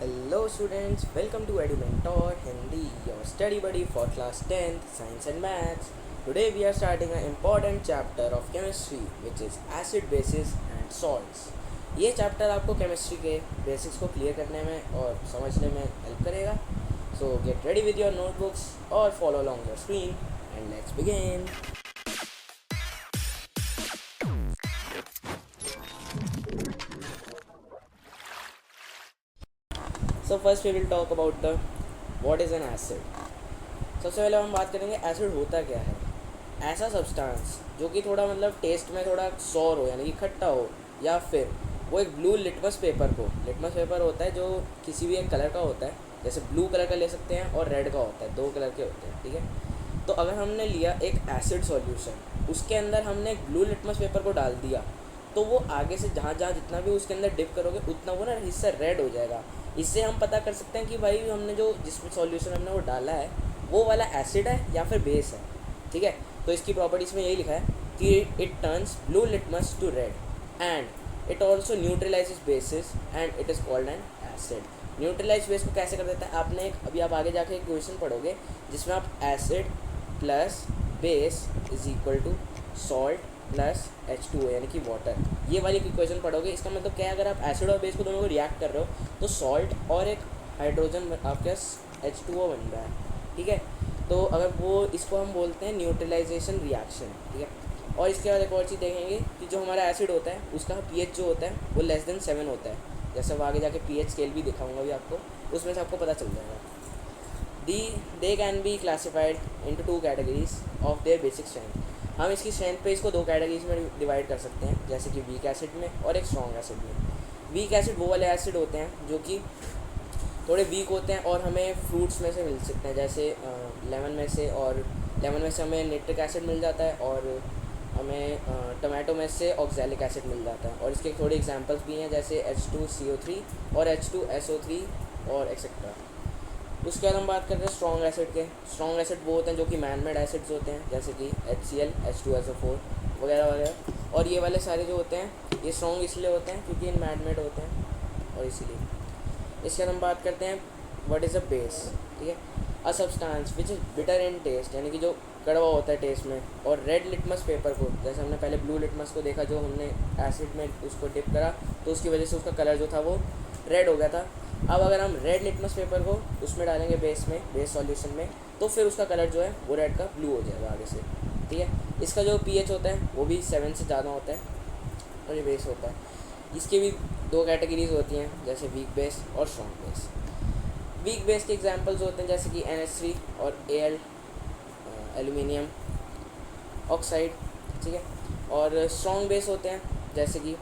Hello students, welcome to EduMentor Hindi, your study buddy for class 10th Science and Maths. Today we are starting an important chapter of chemistry which is acid bases and salts. ये chapter आपको chemistry के basics को clear करने में और समझने में help करेगा. So get ready with your notebooks or follow along your screen and let's begin. So first we will talk about the what is an acid. सबसे पहले हम बात करेंगे एसिड होता क्या है. ऐसा सब्सटेंस जो कि थोड़ा मतलब टेस्ट में थोड़ा सौर हो यानी कि खट्टा हो, या फिर वो एक ब्लू लिटमस पेपर को, लिटमस पेपर होता है जो किसी भी एक कलर का होता है, जैसे ब्लू कलर का ले सकते हैं और रेड का होता है, दो कलर के होते हैं, ठीक है. तो अगर हमने लिया एक एसिड सॉल्यूशन, उसके अंदर हमने एक ब्लू लिटमस पेपर को डाल दिया, तो वो आगे से जहाँ जहाँ जितना भी उसके अंदर डिप करोगे उतना वो ना हिस्सा रेड हो जाएगा. इससे हम पता कर सकते हैं कि भाई हमने जो जिसमें सॉल्यूशन हमने वो डाला है वो वाला एसिड है या फिर बेस है, ठीक है. तो इसकी प्रॉपर्टीज़ में यही लिखा है कि it turns blue litmus to red and it also neutralizes bases and it is called an acid. Neutralize base को कैसे कर देता है, आपने एक अभी आप आगे जाके एक क्वेश्चन पढ़ोगे जिसमें आप acid plus base is equal to salt plus H2O यानी कि वाटर, ये वाली इक्वेशन पढ़ोगे. इसका मतलब क्या है, अगर आप एसिड और बेस को दोनों को रिएक्ट कर रहे हो तो सॉल्ट और एक हाइड्रोजन आपके H2O बन रहा है, ठीक है. तो अगर वो इसको हम बोलते हैं न्यूट्रलाइजेशन रिएक्शन, ठीक है. और इसके बाद एक और चीज़ देखेंगे कि जो हमारा एसिड होता है उसका pH जो होता है वो लेस देन 7 होता है. जैसे वो आगे जाके pH स्केल भी दिखाऊंगा भी आपको, उसमें से आपको पता चल जाएगा. They can be classified into two categories of their basic strength. हम इसकी स्ट्रेंथ पे इसको दो कैटेगरीज में डिवाइड कर सकते हैं, जैसे कि वीक एसिड में और एक स्ट्रॉन्ग एसिड में. वीक एसिड वो वाले एसिड होते हैं जो कि थोड़े वीक होते हैं और हमें फ्रूट्स में से मिल सकते हैं, जैसे लेमन में से, और लेमन में से हमें नाइट्रिक एसिड मिल जाता है और हमें टमाटो में से ऑक्सैलिक एसिड मिल जाता है. और इसके थोड़े एग्जांपल्स भी हैं, जैसे H2CO3 और H2SO3 और एक्सेट्रा. उसके बाद हम बात करते हैं स्ट्रॉन्ग एसिड के. स्ट्रॉन्ग एसिड वो होते हैं जो कि मैन मेड एसिड्स होते हैं, जैसे कि HCl H2SO4 वगैरह वगैरह. और ये वाले सारे जो होते हैं ये स्ट्रॉन्ग इसलिए होते हैं क्योंकि ये मैन मेड होते हैं और इसीलिए. इसके बाद हम बात करते हैं व्हाट इज़ अ बेस, ठीक है. A substance which is bitter in taste यानी कि जो कड़वा होता है टेस्ट में, और रेड लिटमस पेपर को, जैसे हमने पहले ब्लू लिटमस को देखा जो हमने एसिड में उसको डिप करा तो उसकी वजह से उसका कलर जो था वो रेड हो गया था. अब अगर हम रेड लिटमस पेपर को उसमें डालेंगे बेस में, बेस सॉल्यूशन में, तो फिर उसका कलर जो है वो रेड का ब्लू हो जाएगा आगे से, ठीक है. इसका जो pH होता है वो भी 7 से ज़्यादा होता है और ये बेस होता है. इसकी भी दो कैटेगरीज होती हैं, जैसे वीक बेस और स्ट्रॉन्ग बेस. वीक बेस के एग्जांपल्स होते हैं जैसे कि NH3 और Al एल्यूमिनियम ऑक्साइड, ठीक है. और स्ट्रॉन्ग बेस होते हैं जैसे कि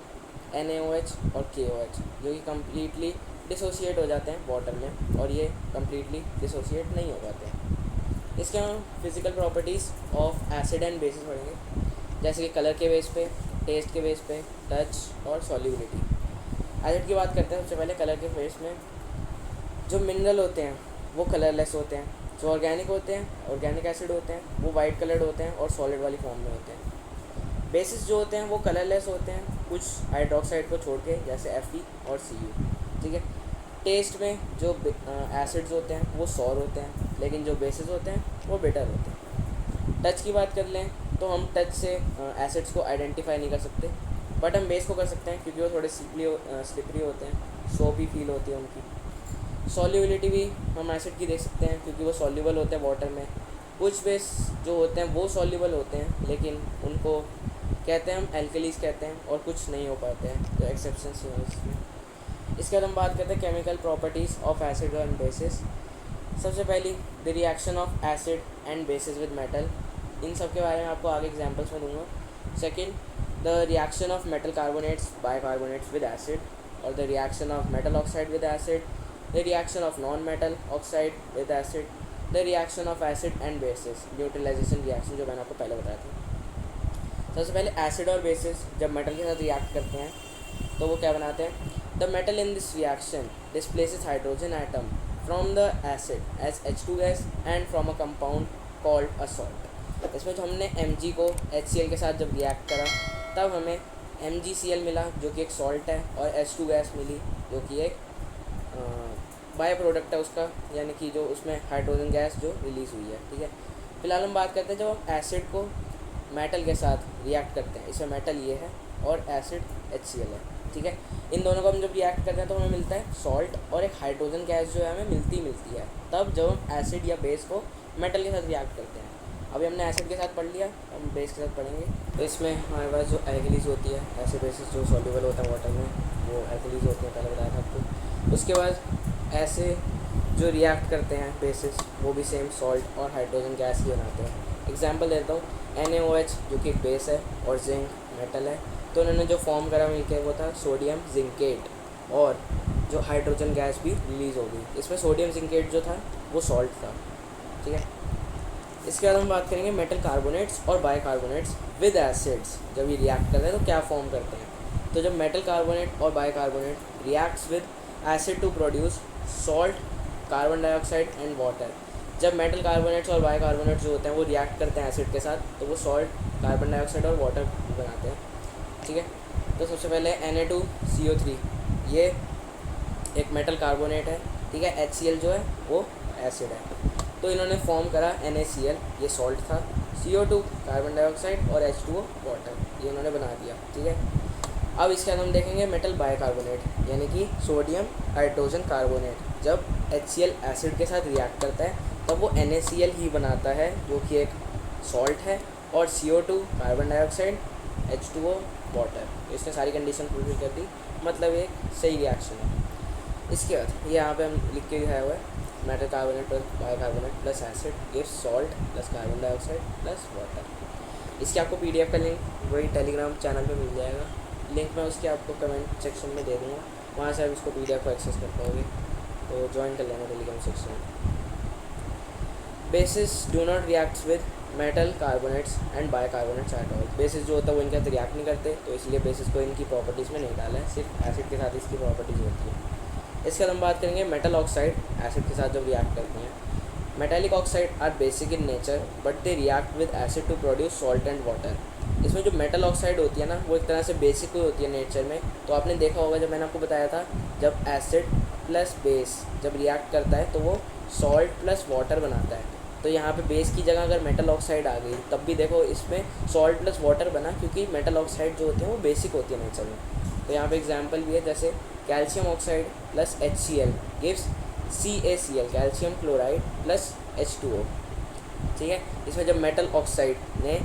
NaOH और KOH, जो कि कम्प्लीटली डिसोशिएट हो जाते हैं वाटर में, और ये कम्प्लीटली डिसोशिएट नहीं हो पाते हैं. इसके हम physical properties of acid and basis पढ़ेंगे, जैसे कि कलर के बेस पे, टेस्ट के बेस पे, टच और सॉल्युबिलिटी. एसिड की बात करते हैं सबसे पहले. कलर के बेस में जो मिनरल होते हैं वो कलरलेस होते हैं, जो ऑर्गेनिक होते हैं, ऑर्गेनिक एसिड होते हैं, वो वाइट कलर्ड होते हैं और सॉलिड वाली फॉर्म में होते हैं. बेसिस जो होते हैं वो कलरलेस होते हैं कुछ हाइड्रोक्साइड को छोड़ के, जैसे Fe और Cu, ठीक है. टेस्ट में जो एसिड्स होते हैं वो सॉर होते हैं, लेकिन जो बेसिस होते हैं वो बिटर होते हैं. टच की बात कर लें तो हम टच से एसिड्स को आइडेंटिफाई नहीं कर सकते, बट हम बेस को कर सकते हैं क्योंकि वो थोड़े स्लिपरी होते हैं, सोपी फील होती है उनकी. सॉल्युबिलिटी भी हम एसिड की देख सकते हैं क्योंकि वो सॉल्युबल होते हैं वाटर में. कुछ बेस जो होते हैं वो सॉल्युबल होते हैं लेकिन उनको कहते हैं हम एल्कलीज कहते हैं, और कुछ नहीं हो पाते हैं, तो एक्सेप्शंस हैं इसमें. इसके बाद हम बात करते हैं chemical properties of acid and bases. सबसे पहली the reaction of acid and bases with metal. इन सब के बारे में आपको आगे एग्जांपल्स में दूंगा. Second, the reaction of metal carbonates bicarbonates with acid, और the reaction of metal oxide with acid, the reaction of non metal oxide with acid, the reaction of acid and bases, neutralisation reaction जो मैंने आपको पहले बताया था. सबसे पहले acid और बेसिस जब मेटल के साथ रिएक्ट करते हैं तो वो क्या बनाते हैं. The metal in this reaction displaces hydrogen atom from the acid as H2 gas and from a compound called a salt. इसमें जो हमने Mg को HCl के साथ जब रिएक्ट करा तब हमें MgCl मिला जो कि एक सॉल्ट है, और H2 गैस मिली जो कि एक बाय प्रोडक्ट है उसका, यानी कि जो उसमें हाइड्रोजन गैस जो रिलीज़ हुई है, ठीक है। फिलहाल हम बात करते हैं जब हम एसिड को मेटल के साथ रिएक्ट करते हैं, इसमें मेटल ये है और एसिड HCl है, ठीक है। इन दोनों को हम जब रिएक्ट करते हैं तो हमें मिलता है सॉल्ट और एक हाइड्रोजन गैस जो है हमें मिलती है, तब जब हम एसिड या बेस को मेटल के साथ रिएक्ट करते हैं। अभी हमने एसिड के साथ पढ़ लिया, हम बेस के साथ पढ़ेंगे। तो इसमें हमारे पास जो एल्कलीज होती है, ऐसे बेसिस जो सॉल्युबल होता है वाटर में, वो एल्कलीज होते हैं, पहले बताया था आपको। उसके बाद ऐसे जो रिएक्ट करते हैं बेसिस, वो भी सेम सॉल्ट और हाइड्रोजन गैस ही बनाते हैं। एग्जांपल देता हूँ, NaOH जो कि एक बेस है और जिंक मेटल है, तो उन्होंने जो फॉर्म करा मिलकर वो था सोडियम जिंकेट, और जो हाइड्रोजन गैस भी रिलीज़ हो गई। इसमें सोडियम जिंकेट जो था वो सॉल्ट था, ठीक है। इसके बाद हम बात करेंगे मेटल कार्बोनेट्स और बाइकार्बोनेट्स विद एसिड्स जब ये रिएक्ट करते हैं तो क्या फॉर्म करते हैं। तो जब मेटल कार्बोनेट और bicarbonate reacts with acid to produce salt, carbon dioxide and water, जब मेटल कार्बोनेट्स और बाइकार्बोनेट्स जो होते हैं वो रिएक्ट करते हैं एसिड के साथ, तो वो सॉल्ट, कार्बन डाइऑक्साइड और वाटर बनाते हैं, ठीक है। तो सबसे पहले Na2CO3, ये एक मेटल कार्बोनेट है, ठीक है। HCl जो है वो एसिड है। तो इन्होंने फॉर्म करा NaCl, ये सॉल्ट था, CO2 कार्बन डाइऑक्साइड और H2O वाटर, ये इन्होंने बना दिया, ठीक है। अब इसके बाद हम देखेंगे मेटल बाइकार्बोनेट, यानी कि सोडियम हाइड्रोजन कार्बोनेट। जब HCl एसिड के साथ रिएक्ट करता है तब वो NaCl ही बनाता है, जो कि एक सॉल्ट है, और CO2 carbon dioxide, H2O water. इसने सारी कंडीशन फुलफिल कर दी, मतलब एक सही रिएक्शन है। इसके बाद यहाँ पे हम लिख के दिखाया हुआ है, metal carbonate plus bicarbonate plus acid gives salt plus carbon dioxide plus water. इसकी आपको PDF का लिंक वही टेलीग्राम चैनल पे मिल जाएगा, लिंक मैं उसके आपको कमेंट सेक्शन में दे दूँगा, वहाँ से आप इसको PDF को एक्सेस कर पाओगे, तो ज्वाइन कर लेना Telegram section. Basis do not reacts with metal carbonates and bicarbonates at all. Basis जो होता है वो इनके साथ रिएक्ट नहीं करते, तो इसलिए बेसिस को इनकी प्रॉपर्टीज़ में नहीं डाला है, सिर्फ एसिड के साथ इसकी प्रॉपर्टीज़ होती है। इसके बाद हम बात करेंगे मेटल ऑक्साइड एसिड के साथ जब रिएक्ट करती हैं। Metallic oxide are basic in nature but they react with acid to produce salt and water. इसमें जो मेटल ऑक्साइड होती है ना, वो एक तरह से बेसिक ही होती है नेचर में। तो आपने देखा होगा जब मैंने आपको बताया था, जब एसिड प्लस बेस जब रिएक्ट करता है तो वो सॉल्ट प्लस वाटर बनाता है। तो यहाँ पे बेस की जगह अगर मेटल ऑक्साइड आ गई, तब भी देखो इसमें सॉल्ट प्लस वाटर बना, क्योंकि मेटल ऑक्साइड जो होती है वो बेसिक होती है नेचर में। तो यहाँ पे एग्जांपल भी है, जैसे calcium oxide plus HCl gives CaCl, calcium chloride plus H2O, ठीक है। इसमें जब मेटल ऑक्साइड ने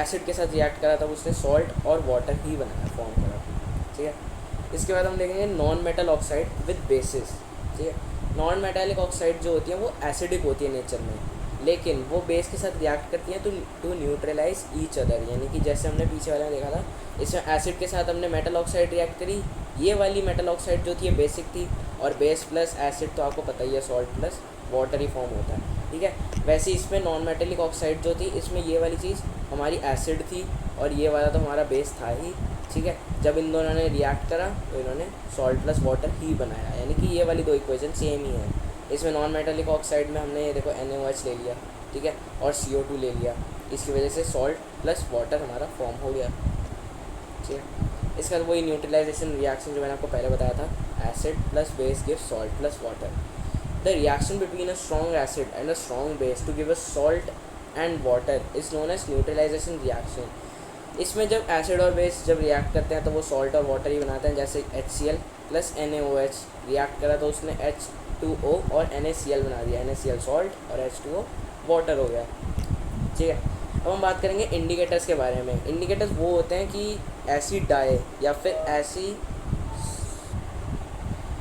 एसिड के साथ रिएक्ट करा तब उसने सॉल्ट और वाटर ही बनाया, फॉर्म करा, ठीक है। इसके बाद हम देखेंगे non metal oxide with basis, ठीक है। नॉन मेटालिक ऑक्साइड जो होती है वो एसिडिक होती है नेचर में, लेकिन वो बेस के साथ रिएक्ट करती हैं टू न्यूट्रलाइज ईच अदर, यानी कि जैसे हमने पीछे वाले में देखा था, इसमें एसिड के साथ हमने मेटल ऑक्साइड रिएक्ट करी, ये वाली मेटल ऑक्साइड जो थी ये बेसिक थी, और बेस प्लस एसिड तो आपको पता ही है सॉल्ट प्लस वाटर ही फॉर्म होता है, ठीक है। वैसे इसमें नॉन मेटेलिक ऑक्साइड जो थी, इसमें ये वाली चीज़ हमारी एसिड थी और ये वाला तो हमारा बेस था ही, ठीक है। जब इन दोनों ने रिएक्ट करा तो इन्होंने सॉल्ट प्लस वाटर ही बनाया, यानी कि ये वाली दो इक्वेशन सेम ही है। इसमें नॉन मेटेलिक ऑक्साइड में हमने ये देखो NaOH ले लिया, ठीक है, और CO2 ले लिया, इसकी वजह से सॉल्ट प्लस वाटर हमारा फॉर्म हो गया, ठीक है। इसके बाद वही न्यूट्रलाइजेशन रिएक्शन जो मैंने आपको पहले बताया था, acid plus base gives salt plus water. The reaction between a strong acid and a strong base to give a salt and water is known as neutralization reaction. इसमें जब एसिड और base जब रिएक्ट करते हैं तो वो salt और water ही बनाते हैं, जैसे HCl प्लस NaOH रिएक्ट करा तो उसने H2O और NaCl बना दिया, NaCl सॉल्ट और H2O वाटर हो गया, ठीक है। अब हम बात करेंगे इंडिकेटर्स के बारे में। इंडिकेटर्स वो होते हैं कि ऐसी डाई या फिर ऐसी,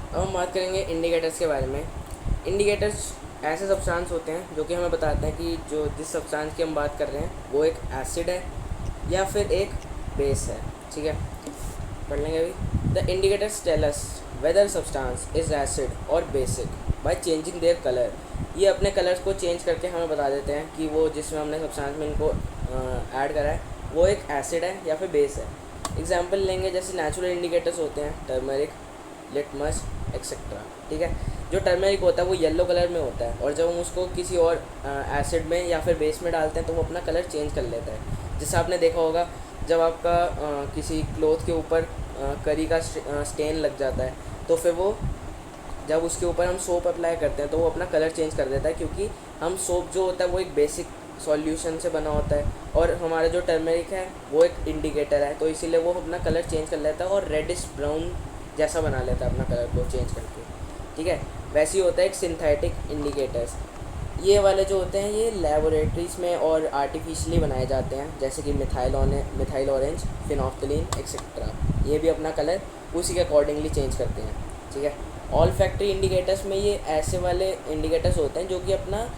अब हम बात करेंगे इंडिकेटर्स के बारे में। इंडिकेटर्स ऐसे सब्सटेंस होते हैं जो कि हमें बताते हैं कि जो जिस सब्सटेंस की हम बात कर रहे हैं वो एक एसिड है या फिर एक बेस है, ठीक है। पढ़ लेंगे अभी। The indicators tell us whether substance is acid और basic by changing their colour. ये अपने कलर्स को चेंज करके हमें बता देते हैं कि वो जिसमें हमने सब्सटेंस में इनको ऐड करा है वो एक एसिड है या फिर बेस है। एग्जांपल लेंगे, जैसे नेचुरल इंडिकेटर्स होते हैं टर्मरिक, लिटमस एक्सेट्रा, ठीक है। जो टर्मरिक होता है वो येलो कलर में होता है, और जब हम उसको किसी और एसिड में या फिर बेस में डालते हैं तो वो अपना कलर चेंज कर लेता है। जैसे आपने देखा होगा जब आपका किसी क्लोथ के ऊपर करी का स्टेन लग जाता है तो फिर वो जब उसके ऊपर हम सोप अप्लाई करते हैं तो वो अपना कलर चेंज कर देता है, क्योंकि हम सोप जो होता है वो एक बेसिक सॉल्यूशन से बना होता है और हमारा जो टर्मेरिक है वो एक इंडिकेटर है, तो इसीलिए वो अपना कलर चेंज कर लेता है और रेडिश ब्राउन जैसा बना लेता है अपना कलर को चेंज करके, ठीक है। वैसे ही होता है एक सिंथेटिक इंडिकेटर्स। ये वाले जो होते हैं ये लेबोरेटरीज़ में और आर्टिफिशियली बनाए जाते हैं, जैसे कि मिथाइल ऑरेंज, फिनोफ्थलीन एक्सेट्रा। ये भी अपना कलर उसी के अकॉर्डिंगली चेंज करते हैं, ठीक है। ऑल फैक्ट्री इंडिकेटर्स में ये ऐसे वाले इंडिकेटर्स होते हैं जो कि अपना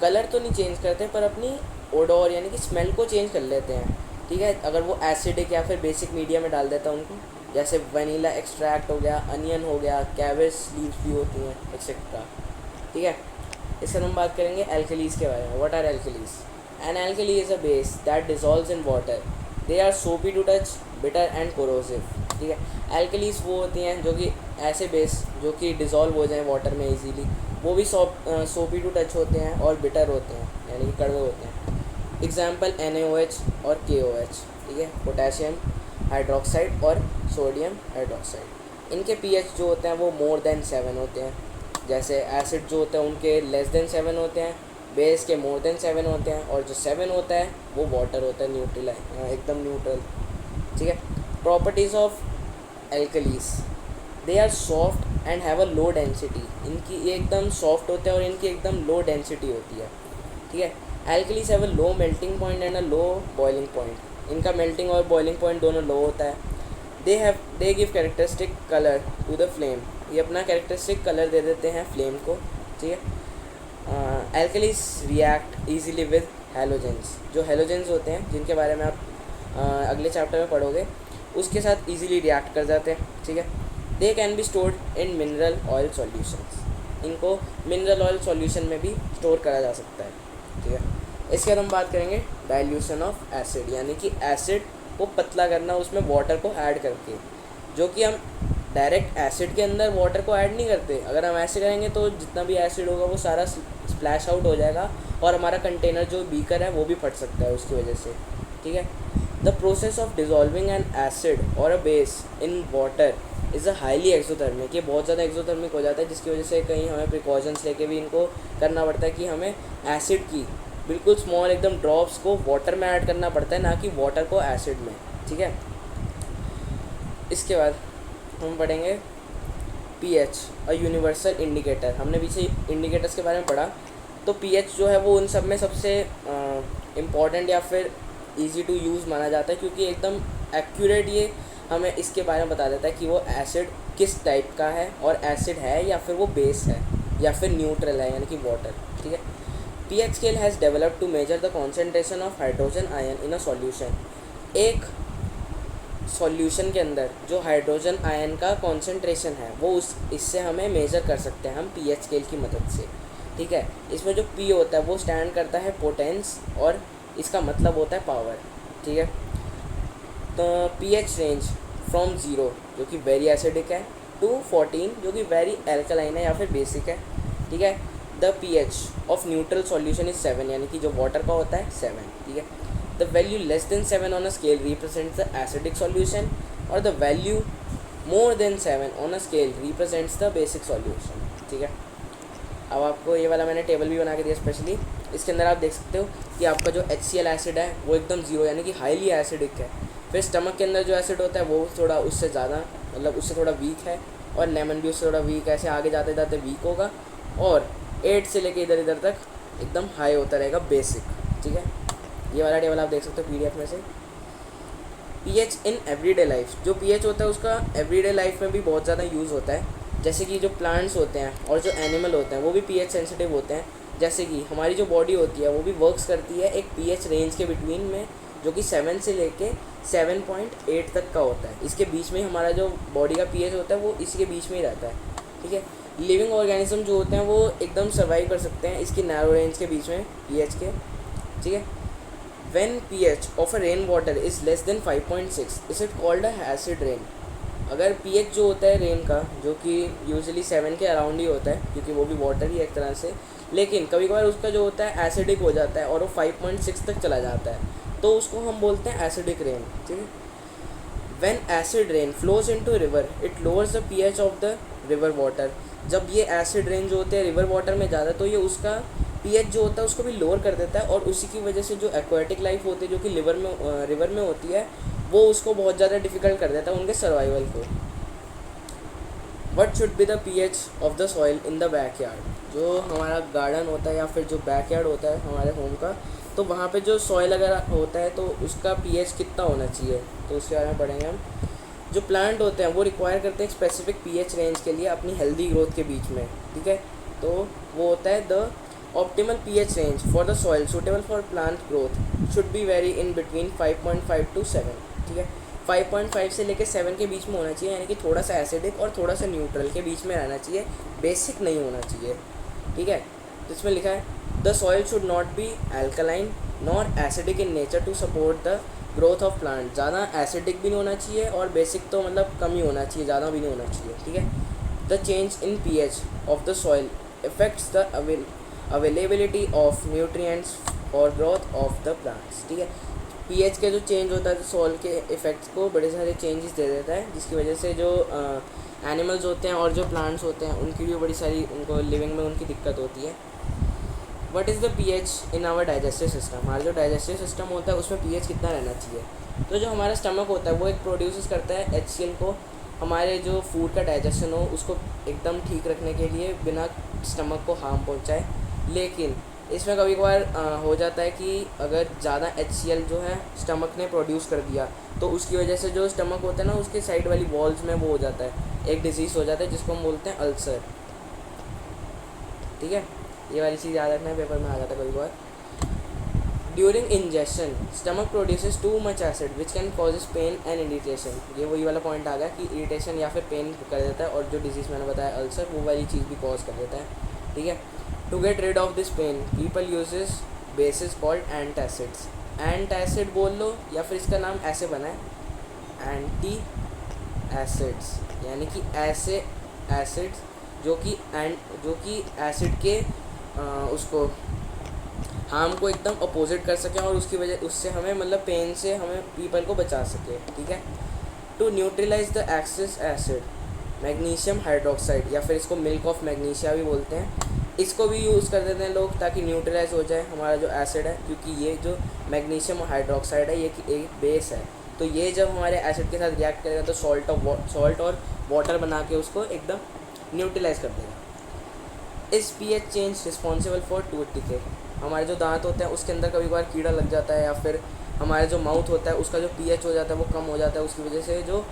कलर तो नहीं चेंज करते पर अपनी ओडोर यानी कि स्मेल को चेंज कर लेते हैं, ठीक है। अगर वो एसिडिक या फिर बेसिक मीडिया में डाल देता है उनको, जैसे वनीला एक्सट्रैक्ट हो गया, अनियन हो गया, कैबेज लीव्स भी होती हैं एक्सेट्रा, ठीक है। इससे हम बात करेंगे एल्कलीज के बारे में। What are alkalis? An alkali is a base that dissolves in water. They are soapy to touch, bitter and corrosive, ठीक है। एल्कलीज वो होती हैं जो कि ऐसे बेस जो कि डिसॉल्व हो जाएं वाटर में इजीली, वो भी सोपी टू टच होते हैं और बिटर होते हैं यानी कि कड़वे होते हैं। एग्जाम्पल NaOH और KOH, ठीक है, पोटेशियम हाइड्रोक्साइड और सोडियम हाइड्रोक्साइड। इनके pH जो होते हैं वो मोर देन 7 होते हैं। जैसे एसिड जो होते हैं उनके लेस देन 7 होते हैं, बेस के मोर देन 7 होते हैं, और जो 7 होता है वो वाटर होता है, न्यूट्रल है, एकदम न्यूट्रल, ठीक है। Properties of alkalis, they are soft and have a low density. इनकी ये एकदम सॉफ्ट होते हैं और इनकी एकदम लो डेंसिटी होती है, ठीक है। Alkalis have a low melting point and a low boiling point. इनका मेल्टिंग और बॉइलिंग पॉइंट दोनों लो होता है। They give characteristic colour to the flame. ये अपना कैरेक्टरिस्टिक कलर दे देते हैं फ्लेम को, ठीक है। Alkalis react easily with halogens. जो हेलोजेंस होते हैं जिनके बारे में आप अगले चैप्टर में पढ़ोगे, उसके साथ ईजिली रिएक्ट कर जाते हैं, ठीक है। They can be stored in mineral oil solutions. इनको मिनरल ऑयल सॉल्यूशन में भी स्टोर करा जा सकता है, ठीक है। इसके बाद हम बात करेंगे डाइल्यूशन ऑफ एसिड, यानी कि एसिड को पतला करना उसमें वाटर को ऐड करके, जो कि हम डायरेक्ट एसिड के अंदर वाटर को ऐड नहीं करते। अगर हम ऐसे करेंगे तो जितना भी एसिड होगा वो सारा स्प्लैश आउट हो जाएगा और हमारा कंटेनर जो बीकर है वो भी फट सकता है उसकी वजह से, ठीक है। The process of dissolving an acid और a base in water is a highly exothermic. ये बहुत ज़्यादा एक्सोथर्मिक हो जाता है, जिसकी वजह से कहीं हमें प्रिकॉशंस लेके भी इनको करना पड़ता है कि हमें एसिड की बिल्कुल स्मॉल एकदम ड्रॉप्स को वाटर में ऐड करना पड़ता है, ना कि वाटर को एसिड में, ठीक है। इसके बाद हम पढ़ेंगे pH, अ यूनिवर्सल इंडिकेटर। हमने पीछे इंडिकेटर्स के बारे में पढ़ा, तो pH जो है वो उन सब में सबसे इम्पॉर्टेंट या फिर इजी टू यूज़ माना जाता है, क्योंकि एकदम एक्यूरेट ये हमें इसके बारे में बता देता है कि वो एसिड किस टाइप का है और एसिड है या फिर वो बेस है या फिर न्यूट्रल है यानी कि वाटर, ठीक है। pH scale has developed to measure the concentration of hydrogen ion in a solution. एक सॉल्यूशन के अंदर जो हाइड्रोजन आयन का कॉन्सेंट्रेशन है वो इससे हमें मेज़र कर सकते हैं हम pH स्केल की मदद से, ठीक है। इसमें जो P होता है वो स्टैंड करता है पोटेंस और इसका मतलब होता है पावर, ठीक है। तो pH रेंज फ्रॉम 0 जो कि वेरी एसिडिक है टू 14 जो कि वेरी एल्कलाइन है या फिर बेसिक है, ठीक है। The pH of neutral solution is 7 यानी कि जो वाटर का होता है 7, ठीक है। The value less than 7 on a scale represents the acidic solution और the value more than 7 on a scale represents the basic solution, ठीक है। अब आपको ये वाला मैंने टेबल भी बना के दिया स्पेशली। इसके अंदर आप देख सकते हो कि आपका जो HCl एसिड है वो एकदम 0 यानी कि हाईली एसिडिक है। फिर स्टमक के अंदर जो एसिड होता है वो थोड़ा उससे ज़्यादा मतलब उससे थोड़ा वीक है, और लेमन भी उससे थोड़ा वीक है। ऐसे आगे जाते जाते वीक होगा और 8 से लेके इधर इधर तक एकदम हाई होता रहेगा बेसिक, ठीक है। ये वाला टेबल आप देख सकते हो PDF में से। pH इन एवरीडे लाइफ, जो pH होता है उसका एवरीडे लाइफ में भी बहुत ज़्यादा यूज़ होता है। जैसे कि जो प्लांट्स होते हैं और जो एनिमल होते हैं वो भी pH सेंसिटिव होते हैं। जैसे कि हमारी जो बॉडी होती है वो भी वर्क्स करती है एक pH रेंज के बिटवीन में, जो कि 7 से लेके 7.8 तक का होता है। इसके बीच में हमारा जो बॉडी का pH होता है वो इसके बीच में ही रहता है, ठीक है। लिविंग ऑर्गेनिज्म जो होते हैं वो एकदम सर्वाइव कर सकते हैं इसकी नैरो रेंज के बीच में pH के, ठीक है। When pH of a rain water is less than 5.6 is it called a acid rain. अगर pH जो होता है रेन का, जो कि यूजुअली 7 के अराउंड ही होता है क्योंकि वो भी वाटर ही है एक तरह से, लेकिन कभी कभार उसका जो होता है एसिडिक हो जाता है और वो 5.6 तक चला जाता है, तो उसको हम बोलते हैं एसिडिक रेन, ठीक है। When acid rain flows into river it lowers the pH of the river water. जब ये एसिड रेन जो होते हैं रिवर वाटर में ज़्यादा, तो ये उसका पीएच जो होता है उसको भी लोअर कर देता है, और उसी की वजह से जो एक्वाटिक लाइफ होती है जो कि रिवर में होती है, वो उसको बहुत ज़्यादा डिफ़िकल्ट कर देता है उनके सर्वाइवल को। What should be the pH of the soil in the backyard. जो हमारा गार्डन होता है या फिर जो बैकयार्ड होता है हमारे होम का, तो वहाँ पे जो सॉइल अगर होता है तो उसका पीएच कितना होना चाहिए, तो उसके बारे में पढ़ेंगे हम। जो प्लांट होते हैं वो रिक्वायर करते हैं एक स्पेसिफिक पीएच रेंज के लिए अपनी हेल्दी ग्रोथ के बीच में, ठीक है। तो वो होता है the optimal pH range for the soil suitable for plant growth should be very in between 5.5 to 7, ठीक है। 5.5 से लेकर 7 के बीच में होना चाहिए, यानी कि थोड़ा सा एसिडिक और थोड़ा सा न्यूट्रल के बीच में रहना चाहिए, बेसिक नहीं होना चाहिए, ठीक है। तो इसमें लिखा है the soil should not be alkaline nor acidic in nature to support the growth of plant. ज़्यादा एसिडिक भी नहीं होना चाहिए और बेसिक तो मतलब कम ही होना चाहिए, ज़्यादा भी नहीं होना चाहिए, ठीक है। The change in pH of the soil effects the availability of nutrients और ग्रोथ ऑफ द प्लांट्स, ठीक है। पीएच के जो चेंज होता है सॉइल के इफ़ेक्ट्स को बड़े सारे चेंजेस दे देता है, जिसकी वजह से जो एनिमल्स होते हैं और जो प्लांट्स होते हैं उनकी भी बड़ी सारी उनको लिविंग में उनकी दिक्कत होती है। What is the pH in our digestive system. हमारा जो डाइजेस्टिव सिस्टम होता है उसमें पीएच कितना रहना चाहिए। तो जो हमारा स्टमक होता है वो एक प्रोड्यूस करता है HCl को, हमारे जो फूड का डाइजेशन हो उसको एकदम ठीक रखने के लिए बिना स्टमक को हार्म पहुंचाए। लेकिन इसमें कभी कभार हो जाता है कि अगर ज़्यादा HCl जो है स्टमक ने प्रोड्यूस कर दिया, तो उसकी वजह से जो स्टमक होता है ना उसके साइड वाली वॉल्स में वो हो जाता है, एक डिजीज़ हो जाता है जिसको हम बोलते हैं अल्सर, ठीक है। ये वाली चीज़ याद रखना है, पेपर में आ जाता है कभी कभार। During injection stomach produces too much acid which can causes pain and irritation. ये वही वाला पॉइंट आ गया कि इरिटेशन या फिर पेन कर देता है, और जो डिजीज़ मैंने बताया अल्सर, वो वाली चीज़ भी कॉज कर देता है, ठीक है। To get rid of this pain people uses bases called antacids. Antacid बोल लो या फिर इसका नाम ऐसे बना है एंटी एसिड्स, यानी कि ऐसे एसिड्स जो कि एसिड के उसको हार्म को एकदम अपोजिट कर सकें और उसकी वजह उससे हमें मतलब पेन से हमें पीपल को बचा सके, ठीक है। To neutralize the excess acid magnesium hydroxide, या फिर इसको मिल्क ऑफ मैग्नीशिया भी बोलते हैं, इसको भी यूज़ कर देते हैं लोग ताकि न्यूट्रलाइज हो जाए हमारा जो एसिड है, क्योंकि ये जो मैग्नीशियम हाइड्रोक्साइड है ये एक बेस है, तो ये जब हमारे एसिड के साथ रिएक्ट करेगा तो सॉल्ट और वाटर बना के उसको एकदम न्यूट्रलाइज कर देगा। इस pH change responsible for tooth decay. हमारे जो दांत होते हैं उसके अंदर कभी कभार कीड़ा लग जाता है, या फिर हमारे जो माउथ होता है उसका जो पीएच हो जाता है वो कम हो जाता है, उसकी वजह से जो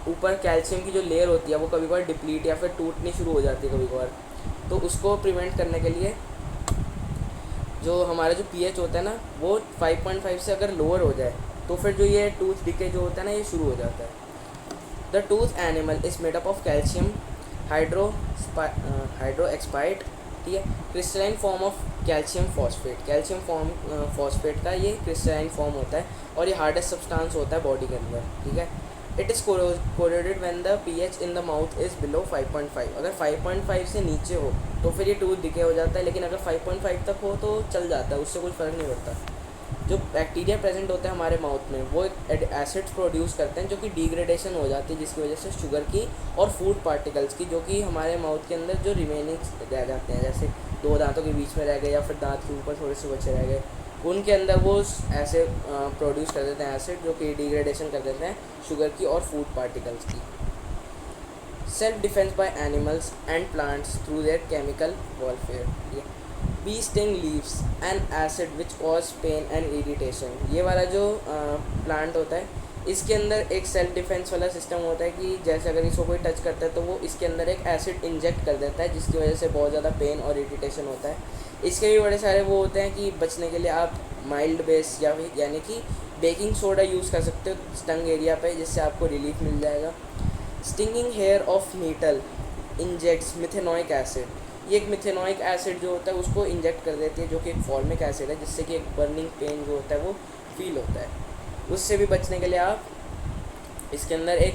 ऊपर कैल्शियम की जो लेयर होती है वो कभी कभार डिप्लीट या फिर टूटनी शुरू हो जाती है कभी कभार। तो उसको प्रिवेंट करने के लिए जो हमारा जो पीएच होता है ना वो 5.5 से अगर लोअर हो जाए तो फिर जो ये टूथ डिके जो होता है ना ये शुरू हो जाता है। The tooth enamel is made up of calcium hydroxyapatite, ठीक है, crystalline form of calcium phosphate. Calcium phosphate का ये क्रिस्टलाइन फॉर्म होता है और ये हार्डेस्ट सब्सटेंस होता है बॉडी के अंदर, ठीक है। It is corroded when the pH in the mouth is below 5.5। अगर 5.5 से नीचे हो तो फिर ये टूथ डिके हो जाता है, लेकिन अगर 5.5 तक हो तो चल जाता है, उससे कोई फ़र्क नहीं पड़ता। जो बैक्टीरिया प्रेजेंट होते हैं हमारे माउथ में वो एसिड्स प्रोड्यूस करते हैं जो कि डिग्रेडेशन हो जाती है, जिसकी वजह से शुगर की और फूड पार्टिकल्स की जो कि हमारे माउथ के अंदर जो रिमेनिंग रह जाते हैं, जैसे 2 दांतों के बीच में रह गए या फिर दांत के ऊपर थोड़े से बचे रह गए, उनके अंदर वो ऐसे प्रोड्यूस कर देते हैं एसिड जो कि डिग्रेडेशन कर देते हैं शुगर की और फूड पार्टिकल्स की। Self defence by animals and plants through their chemical warfare. Bee sting leaves and acid which cause pain and irritation. ये वाला जो प्लांट होता है इसके अंदर एक सेल्फ डिफेंस वाला सिस्टम होता है कि जैसे अगर इसको कोई टच करता है तो वो इसके अंदर एक एसिड इंजेक्ट कर देता है, जिसकी वजह से बहुत ज़्यादा पेन और इरिटेशन होता है। इसके भी बड़े सारे वो होते हैं कि बचने के लिए आप माइल्ड बेस या फिर यानी कि बेकिंग सोडा यूज़ कर सकते हो स्टंग एरिया पे, जिससे आपको रिलीफ मिल जाएगा। Stinging hair of nettle injects methanoic acid. ये एक मिथेनोइक एसिड जो होता है उसको इंजेक्ट कर देती है, जो कि एक फॉर्मिक एसिड है, जिससे कि एक बर्निंग पेन जो होता है वो फील होता है। उससे भी बचने के लिए आप इसके अंदर एक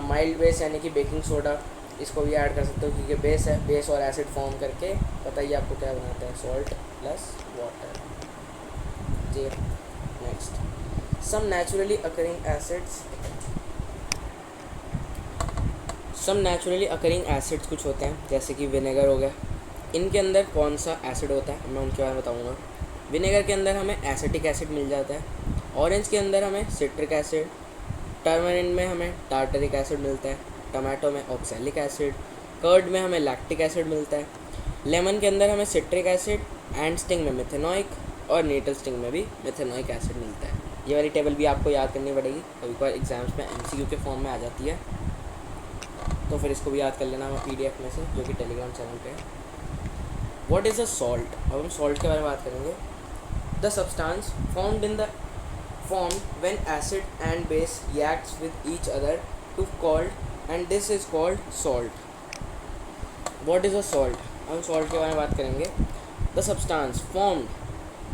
माइल्ड बेस यानी कि बेकिंग सोडा इसको भी ऐड कर सकते हो, क्योंकि बेस है, बेस और एसिड फॉर्म करके बताइए आपको क्या बनाता है, सॉल्ट प्लस वाटर। जी नेक्स्ट, सम नेचुरली अकरिंग एसिड्स सम नेचुरली अकरिंग एसिड्स कुछ होते हैं, जैसे कि विनेगर हो गया। इनके अंदर कौन सा एसिड होता है मैं उनके बारे में बताऊँगा। विनेगर के अंदर हमें एसिटिक एसिड मिल जाता है। ऑरेंज के अंदर हमें सिट्रिक एसिड। टर्मरिन में हमें टार्टरिक एसिड मिलता है। टमाटो में ऑक्सैलिक एसिड। कर्ड में हमें लैक्टिक एसिड मिलता है। लेमन के अंदर हमें सिट्रिक एसिड। एंड स्टिंग में मिथेनॉइक। और नीटल स्टिंग में भी मिथेनॉइक एसिड मिलता है। ये वाली टेबल भी आपको याद करनी पड़ेगी, कभी कभार एग्जाम्स में MCQ के फॉर्म में आ जाती है, तो फिर इसको भी याद कर लेना PDF में से, जो कि टेलीग्राम चैनल पे है। What is a salt? अब हम सॉल्ट के बारे में बात करेंगे। The substance formed when acid and base reacts with each other to called and this is called salt. What is a salt? हम सॉल्ट के बारे में बात करेंगे। The substance formed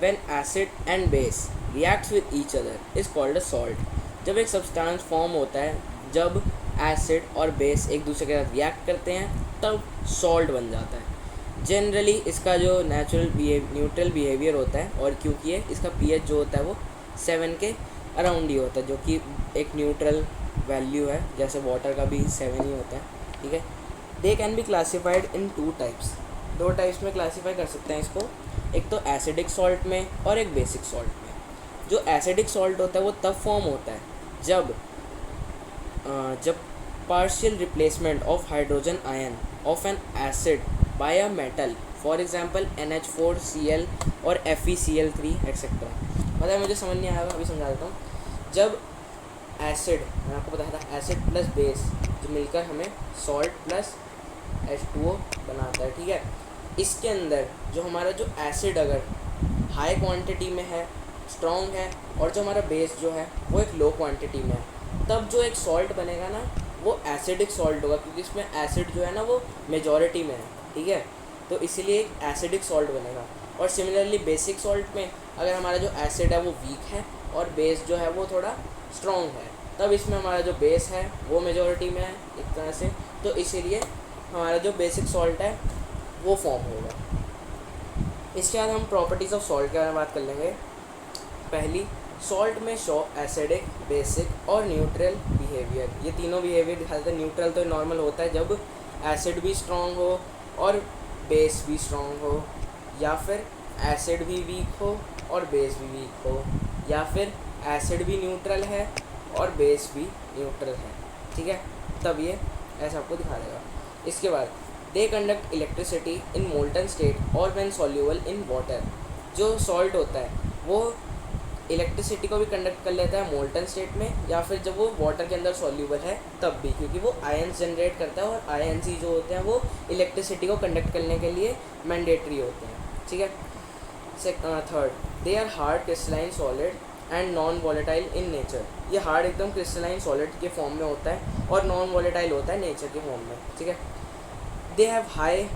when acid and base reacts with each other is called a salt. जब एक substance form होता है, जब एसिड और बेस एक दूसरे के साथ रिएक्ट करते हैं, तब सॉल्ट बन जाता है। जनरली इसका जो न्यूट्रल बिहेवियर होता है, और क्योंकि इसका pH जो होता है वो 7 के अराउंड ही होता है, जो कि एक न्यूट्रल वैल्यू है, जैसे वाटर का भी 7 ही होता है। ठीक है। They can be classified in 2 types. 2 types में क्लासीफाई कर सकते हैं इसको, एक तो एसिडिक सॉल्ट में और एक बेसिक सॉल्ट में। जो एसिडिक सॉल्ट होता है वो तब फॉर्म होता है जब partial replacement of hydrogen ion of N acid by a metal, for example NH4Cl और FeCl3 एक्सेट्रा। पता है मुझे समझ नहीं आएगा, अभी समझा देता हूँ। जब एसिड, मैंने आपको बताया था, एसिड प्लस बेस जो मिलकर हमें सॉल्ट प्लस H2O बनाता है। ठीक है। इसके अंदर जो हमारा जो एसिड अगर हाई क्वांटिटी में है, स्ट्रॉन्ग है, और जो हमारा बेस जो है वो एक लो क्वांटिटी में है, तब जो एक सॉल्ट बनेगा ना वो एसिडिक सॉल्ट होगा, क्योंकि इसमें एसिड जो है ना वो मेजॉरिटी में है। ठीक है। तो इसीलिए एक एसिडिक सॉल्ट बनेगा। और सिमिलरली बेसिक सॉल्ट में अगर हमारा जो एसिड है वो वीक है और बेस जो है वो थोड़ा स्ट्रॉन्ग है, तब इसमें हमारा जो बेस है वो मेजॉरिटी में है एक तरह से, तो इसीलिए हमारा जो बेसिक सॉल्ट है वो फॉर्म होगा। इसके बाद हम प्रॉपर्टीज़ ऑफ सॉल्ट के बारे में बात कर लेंगे। पहली, सॉल्ट में शो एसिडिक, बेसिक और न्यूट्रल बिहेवियर। ये तीनों बिहेवियर दिखाते हैं। न्यूट्रल तो नॉर्मल होता है जब एसिड भी स्ट्रॉन्ग हो और बेस भी स्ट्रॉन्ग हो, या फिर एसिड भी वीक हो और बेस भी वीक हो, या फिर एसिड भी न्यूट्रल है और बेस भी न्यूट्रल है। ठीक है। तब ये ऐसा आपको दिखा देगा। इसके बाद they conduct electricity in molten state और व्हेन सॉल्यूबल इन वाटर। जो सॉल्ट होता है वो इलेक्ट्रिसिटी को भी कंडक्ट कर लेता है मोल्टन स्टेट में, या फिर जब वो वाटर के अंदर सॉल्यूबल है तब भी, क्योंकि वो आयन्स जनरेट करता है, और आयन्स ही जो होते हैं वो इलेक्ट्रिसिटी को कंडक्ट करने के लिए मैंडेटरी होते हैं। ठीक है। Third, they are hard crystalline solid and non volatile in nature. ये हार्ड एकदम क्रिस्टलाइन सॉलिड के फॉर्म में होता है और नॉन वॉलेटाइल होता है नेचर के फॉर्म में। ठीक है। They have high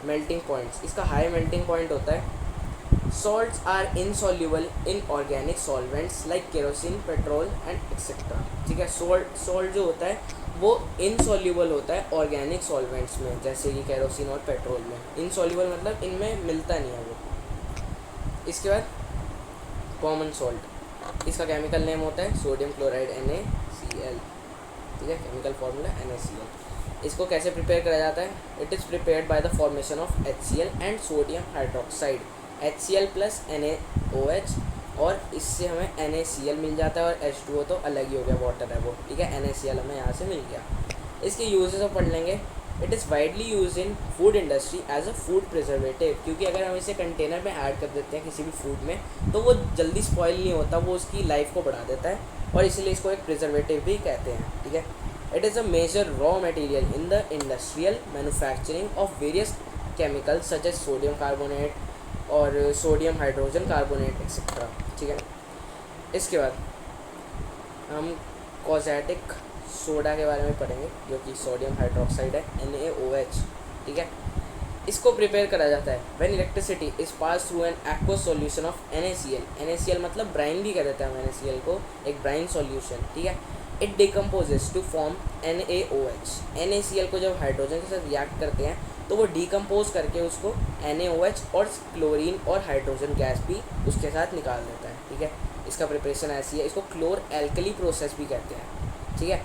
melting points. इसका हाई मेल्टिंग पॉइंट होता है। Salts are insoluble in organic solvents like kerosene, petrol and etcetera. ठीक है। सॉल्ट जो होता है वो इनसॉल्यूबल होता है ऑर्गेनिक सॉल्वेंट्स में, जैसे कि केरोसिन और पेट्रोल में। इनसॉल्यूबल मतलब इनमें मिलता नहीं है वो। इसके बाद कॉमन सॉल्ट, इसका केमिकल नेम होता है सोडियम क्लोराइड NaCl। ठीक है। Chemical formula NaCl। इसको कैसे प्रिपेयर करा जाता है? It is prepared by the formation of HCl and sodium hydroxide, HCl plus NaOH, और इससे हमें NaCl मिल जाता है, और H2O तो अलग ही हो गया, वाटर है वो। ठीक है। NaCl हमें यहाँ से मिल गया। इसके यूजेस हम पढ़ लेंगे। It is widely use in food industry as a food preservative, क्योंकि अगर हम इसे कंटेनर में ऐड कर देते हैं किसी भी फूड में तो वो जल्दी स्पॉइल नहीं होता, वो उसकी लाइफ को बढ़ा देता है, और इसीलिए इसको एक प्रिजर्वेटिव भी कहते हैं। ठीक है। It is a major raw material in the industrial manufacturing of various chemicals such as sodium carbonate और सोडियम हाइड्रोजन कार्बोनेट एक्सेट्रा। ठीक है। इसके बाद हम कॉजेटिक सोडा के बारे में पढ़ेंगे, जो कि सोडियम हाइड्रोक्साइड है, NaOH। ठीक है। इसको प्रिपेयर करा जाता है when electricity is pass through an aqueous solution of NaCl। NaCl मतलब ब्राइन भी कह देते हैं हम NaCl को, एक ब्राइन सॉल्यूशन। ठीक है। It decomposes to form NaOH। NaCl को जब हाइड्रोजन के साथ रिएक्ट करते हैं तो वो डिकम्पोज करके उसको NaOH और क्लोरीन और हाइड्रोजन गैस भी उसके साथ निकाल देता है। ठीक है। इसका प्रिपरेशन ऐसी है, इसको क्लोर एल्कली प्रोसेस भी कहते हैं। ठीक है।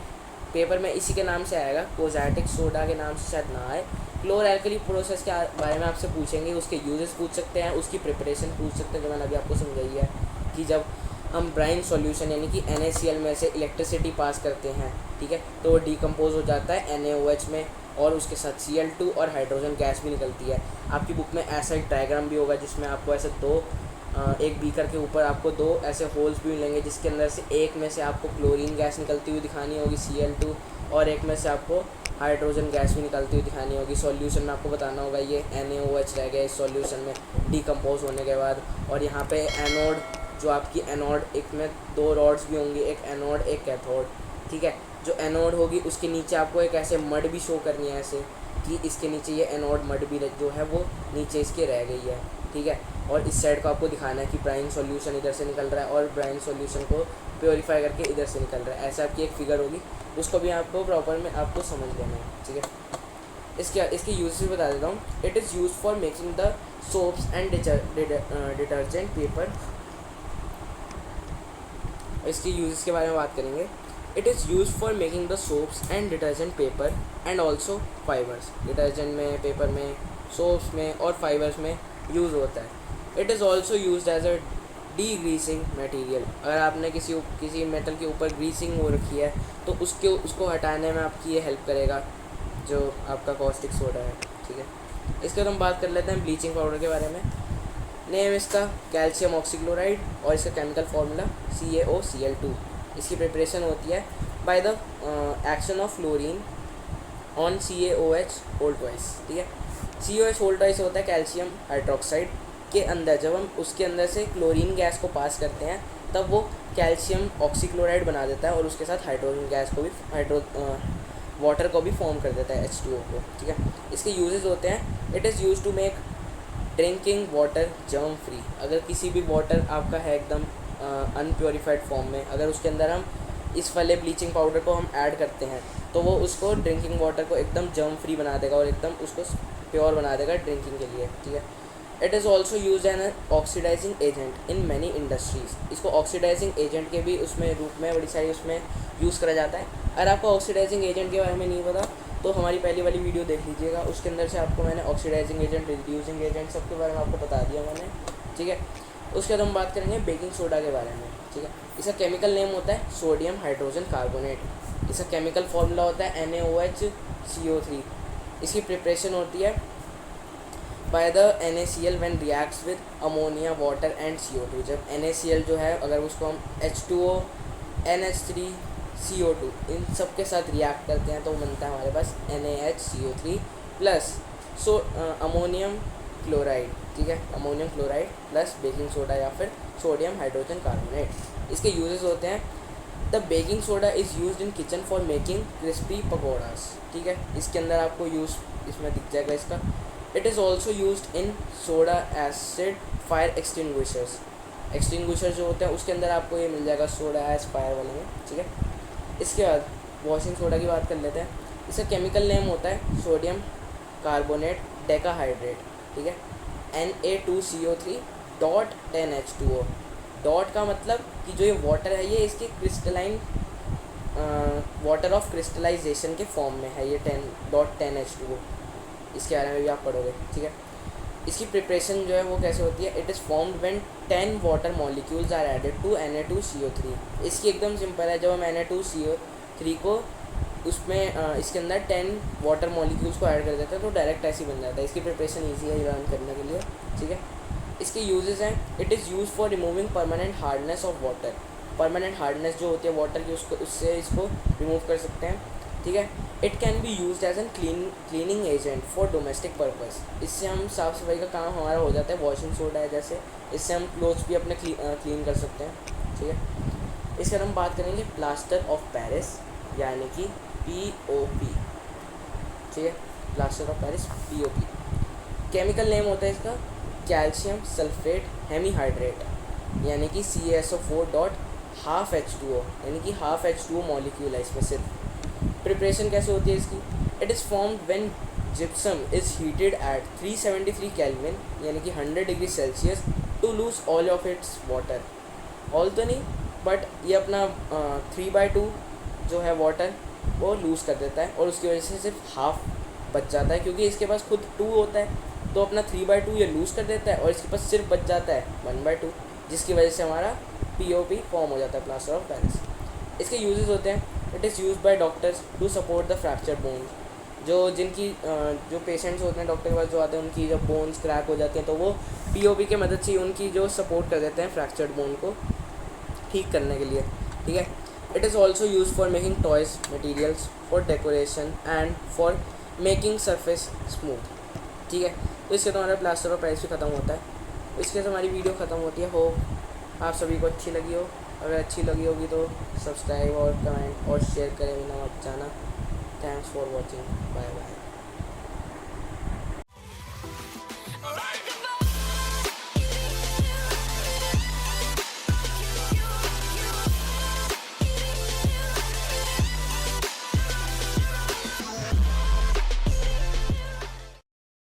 पेपर में इसी के नाम से आएगा, कोज़ैटिक सोडा के नाम से शायद ना आए। क्लोर एल्कली प्रोसेस के बारे में आपसे पूछेंगे, उसके यूजेस पूछ सकते हैं, उसकी प्रिपरेशन पूछ सकते हैं, जो मैंने अभी आपको समझाई है कि जब हम ब्राइन सॉल्यूशन यानी कि NaCl में से इलेक्ट्रिसिटी पास करते हैं, ठीक है, तो वो डिकम्पोज हो जाता है NaOH में, और उसके साथ Cl2 और हाइड्रोजन गैस भी निकलती है। आपकी बुक में ऐसा एक डायग्राम भी होगा जिसमें आपको ऐसे एक बीकर के ऊपर आपको 2 ऐसे होल्स भी मिलेंगे, जिसके अंदर से एक में से आपको क्लोरीन गैस निकलती हुई दिखानी होगी Cl2, और एक में से आपको हाइड्रोजन गैस भी निकलती हुई दिखानी होगी। सॉल्यूशन में आपको बताना होगा ये NaOH रह गया इस सॉल्यूशन में डिकम्पोज होने के बाद। और यहाँ पे एनोड, जो आपकी एनोड, एक में 2 रॉड्स भी होंगी, एक एनोड एक कैथोड, ठीक है। जो एनोड होगी उसके नीचे आपको एक ऐसे मड भी शो करनी है, ऐसे कि इसके नीचे ये एनोड मड भी जो है वो नीचे इसके रह गई है, ठीक है। और इस साइड को आपको दिखाना है कि ब्राइन सॉल्यूशन इधर से निकल रहा है और ब्राइन सॉल्यूशन को प्योरीफाई करके इधर से निकल रहा है। ऐसे आपकी एक फिगर होगी, उसको भी आपको प्रॉपर में आपको समझ लेना है, ठीक है। इसके यूजेस भी बता देता हूँ। It is use for making the soaps and detergent paper. इसके यूजेस के बारे में बात करेंगे। It is use for making the soaps and detergent paper and also fibres. Detergent में, पेपर में, सोप्स में और फाइबर्स में यूज़ होता है। It is also use as a degreasing material. अगर आपने किसी मेटल के ऊपर ग्रीसिंग हो रखी है तो उसको हटाने में आपकी ये हेल्प करेगा, जो आपका कॉस्टिक सोडा है, ठीक है। इसके बाद हम बात कर लेते हैं ब्लीचिंग पाउडर के बारे में। नेम इसका कैल्शियम ऑक्सीक्लोराइड और इसका केमिकल फार्मूला CaOCl2। इसकी प्रिपरेशन होती है by the action of fluorine on CaOH whole twice, ठीक है। CaOH होल ट्वाइस होता है कैल्शियम हाइड्रोक्साइड के अंदर। जब हम उसके अंदर से क्लोरीन गैस को पास करते हैं तब वो कैल्शियम ऑक्सीक्लोराइड बना देता है और उसके साथ हाइड्रोजन गैस को भी वाटर को भी फॉर्म कर देता है, H2O को, ठीक है। इसके यूजेस होते हैं। It is use to make drinking water germ free. अगर किसी भी वाटर आपका है एकदम अनप्योरीफाइड फॉर्म में, अगर उसके अंदर हम इस वाले ब्लीचिंग पाउडर को हम ऐड करते हैं तो वो उसको ड्रिंकिंग वाटर को एकदम जर्म फ्री बना देगा और एकदम उसको प्योर बना देगा ड्रिंकिंग के लिए, ठीक है। It is also use an oxidizing agent in many industries. इसको ऑक्सीडाइजिंग एजेंट के भी उसमें रूप में बड़ी सारी उसमें यूज़ करा जाता है। अगर आपको ऑक्सीडाइजिंग एजेंट के बारे में नहीं पता तो हमारी पहली वाली वीडियो देख लीजिएगा, उसके अंदर से आपको मैंने ऑक्सीडाइजिंग एजेंट, रिड्यूसिंग एजेंट सबके बारे में आपको बता दिया मैंने, ठीक है। उसके बाद हम बात करेंगे बेकिंग सोडा के बारे में, ठीक है। इसका केमिकल नेम होता है सोडियम हाइड्रोजन कार्बोनेट। इसका केमिकल फार्मूला होता है NaOHCO3। इसकी प्रिपरेशन होती है by the NaCl when reacts with ammonia, water and CO2। जब NaCl जो है, अगर उसको हम H2O, NH3, CO2 इन सब के साथ रिएक्ट करते हैं तो बनता है हमारे पास NaHCO3 प्लस अमोनियम क्लोराइड, ठीक है। Ammonium chloride plus baking soda या फिर सोडियम हाइड्रोजन कार्बोनेट। इसके यूजेस होते हैं। The baking soda is use in kitchen for making crispy pakoras, ठीक है। इसके अंदर आपको यूज़ इसमें दिख जाएगा इसका। It is also use in soda acid fire extinguishers. Extinguisher जो होते हैं उसके अंदर आपको ये मिल जाएगा सोडा एस फायर वाले में, ठीक है। इसके बाद वॉशिंग सोडा की बात कर लेते हैं। इसका केमिकल नेम होता है सोडियम कार्बोनेट डेकाहाइड्रेट, ठीक है। Na2CO3 dot 10H2O। डॉट का मतलब कि जो ये वाटर है ये इसके क्रिस्टलाइन वाटर ऑफ क्रिस्टलाइजेशन के फॉर्म में है, ये 10.10H2O। इसके बारे में भी आप पढ़ोगे, ठीक है। इसकी प्रिपरेशन जो है वो कैसे होती है। It is formed when 10 water molecules are added to Na2CO3। इसकी एकदम सिंपल है। जब हम Na2CO3 को उसमें इसके अंदर 10 वाटर मॉलिक्यूल्स को ऐड कर देते हैं तो डायरेक्ट ऐसे ही बन जाता है। इसकी प्रिपरेशन ईजी है लर्न करने के लिए, ठीक है। इसके यूजेस हैं। It is use for removing permanent hardness of water. Permanent hardness जो होती है वाटर की उससे इसको रिमूव कर सकते हैं, ठीक है। It can be use as an cleaning agent for domestic purpose. इससे हम साफ़ सफाई का काम हमारा हो जाता है। वॉशिंग सोडा है जैसे, इससे हम क्लोथ्स भी अपने क्लीन कर सकते हैं, ठीक है। इसके बाद हम बात करेंगे प्लास्टर ऑफ पेरिस यानी कि POP, ठीक है। Plaster of Paris POP। Chemical name होता है इसका कैल्शियम सल्फेट हेमीहाइड्रेट यानी कि CaSO4 डॉट हाफ H2O, यानी कि हाफ H2O मॉलिक्यूल है इसमें सिर्फ। प्रिपरेशन कैसे होती है इसकी। It is formed when gypsum is heated at 373 kelvin यानी कि 100 degree Celsius to lose all of its water. All तो नहीं बट ये अपना 3/2 जो है वाटर वो लूज़ कर देता है और उसकी वजह से सिर्फ हाफ बच जाता है, क्योंकि इसके पास खुद 2 होता है तो अपना 3/2 ये लूज़ कर देता है और इसके पास सिर्फ बच जाता है 1/2, जिसकी वजह से हमारा POP फॉर्म हो जाता है, प्लास्टर ऑफ पेरिस। इसके यूजेस होते हैं, it is use by doctors to support the fracture bone. जो पेशेंट्स होते हैं डॉक्टर के पास जो आते हैं, उनकी जब बोन्स क्रैक हो जाती हैं तो वो POP के मदद से उनकी जो सपोर्ट कर देते हैं फ्रैक्चर्ड बोन को ठीक करने के लिए, ठीक है। It is also use for making toys materials, for decoration and for making surface smooth, ठीक है। तो इससे तो हमारा प्लास्टर ऑफ पेरिस भी ख़त्म होता है। इसके तो हमारी वीडियो ख़त्म होती है। होप आप सभी को अच्छी लगी हो, अगर अच्छी लगी होगी तो सब्सक्राइब और कमेंट और शेयर करें बिना मत जाना। Thanks for watching, bye bye.